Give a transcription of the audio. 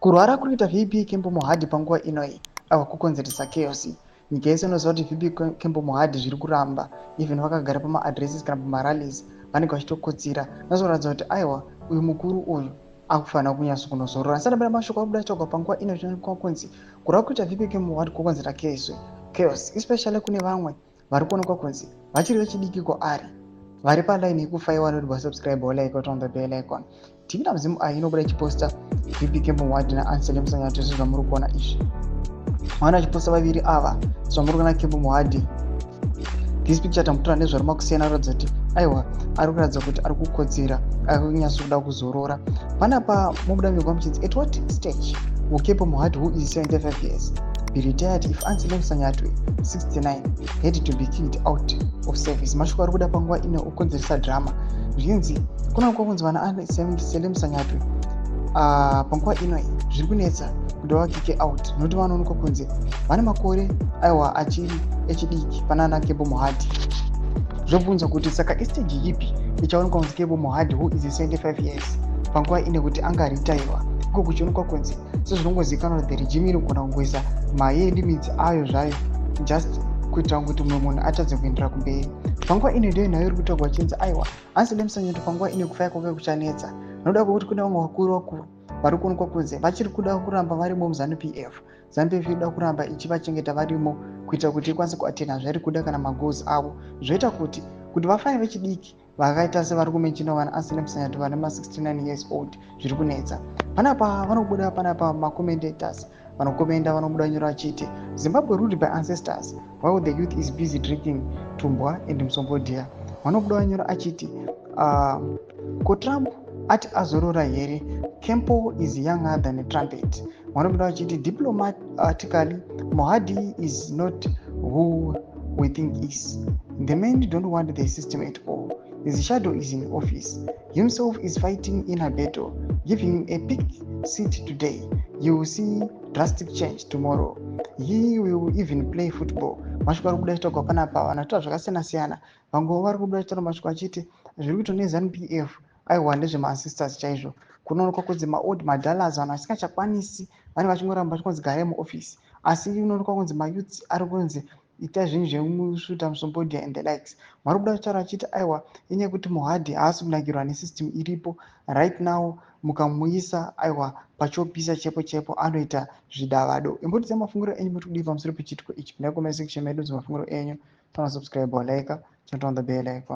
Kurwara kunoita VP Kembo Mohadhi panguva inoi kukonzeresa chaos. Nyika yese inoziva kuti VP Kembo Mohadhi zviri kuramba, even vakagara pama-addresses kana pama-rallies vanenge vachitokotsira nazoratidza kuti aiwa uyu mukuru uyu akufanira kunyasa kunozorora. Asati mashoko akubuda chogwa panguva ino zvinoonekwa kunzi kurwara kunoita VP Kembo Mohadhi kukonzera chaos, especially kune vamwe vari kuonekwa kunzi vachiri vechidiki kwaari vari palaini yekufaiwa noti vasubscribe like kuti on the bell icon. Timu Mzimu inobuda ichiposta VP Kembo Mohadhi naAnselm Msanyato zvamuri kuona izvi. Vaona vachiposta vaviri ava zvamuri kuona Kembo Mohadhi. This picture tamutora nezvari makusiyana anoratidza kuti aiwa ari kuratidza kuti ari kukodzera ari kunyasa kuda kuzorora. Panapa mobuda migwa muchinzi at what stage will Kembo Mohadhi, who is 75 years, be retired if Anselm Msanyato 69 had to be kicked out of service? Mashoko ari kuda panguva ino okonzeresa drama. Zvinzi kuna kunzi vana Anselm Msanyato panguva ino zviri kunetsa kuti vakike out nokuti vanoonekwa kunzi vane makore aiwa achiri echidiki panana Kembo Mohadhi. Zvobvunza kuti saka istage ipi ichaonekwa kunzi Kembo Mohadhi, who is 75 years, panguva ine kuti angaritaiwa iko kuchionekwa kunzi sezvinongozivikanwa kuti the regime iri kugona kungoisa malimits ayo zvayo just kuitira kuti mumwe munhu atadze kuendera kumberi. Panguva ine ndiyo nayo iri kutaurwa chinzi aiwa Anselm Msanyato panguva ine kufaya kwake kuchanetsa nokuda kwekuti kune vamwe vakuru vari kuonekwa kunzi vachiri kuda kuramba varimo muZANU-PF. ZANU-PF iri kuramba ichivachengeta varimo kuitira kuti ikwanise kuatena zvairi kuda kana magoals avo, zvoita kuti vafane vechidiki vakaita sevari kumenchina vana Anselm Msanyato vane ma69 years old zviri kunetsa. Panapa vanobuda macommentator's vanokomenda vanobuda nyora vachiti Zimbabwe ruled by ancestors while the youth is busy drinking tumbwa and msombodia. Vanobuda nyora achiti ko Trump ati azorora here, Kembo is younger than a trumpet. Vanobuda vachiti diplomatically Mohadhi is not who we think is. The men don't want the system at all. His shadow is in office. Himself is fighting in a battle. Give him a big seat today. You will see drastic change tomorrow. He will even play football. Mashoko ari kubuda achitogwa panapa vanatoa zvakasiyana siyana. Vamwe vari kubuda achitaura mashoko achiti zviri kuitwa neZANU-PF aiwa ndezvema-ancestors chaizvo. Kunoonekwa kunzi maold madhalas vanhu vasingachakwanisi vanenge vachingoramba vachinzi garai muofisi, asi unoonekwa kunzi mayouths ari kunzi ita zvinhu zvemusvuta musombodia and the likes. Vari kubuda vachitaura vachiti aiwa inyaya yekuti Mohadhi haasi kunakirwa nesystem iripo right now, mukamuisa aiwa pachopisa chepo anoita zvidavado. Imbotidza mafungiro enyu muri kudii pamusoro pechitiko ichi. Ndai comment section medu mafungiro enyu. Kana subscribe or like, turn on the bell icon.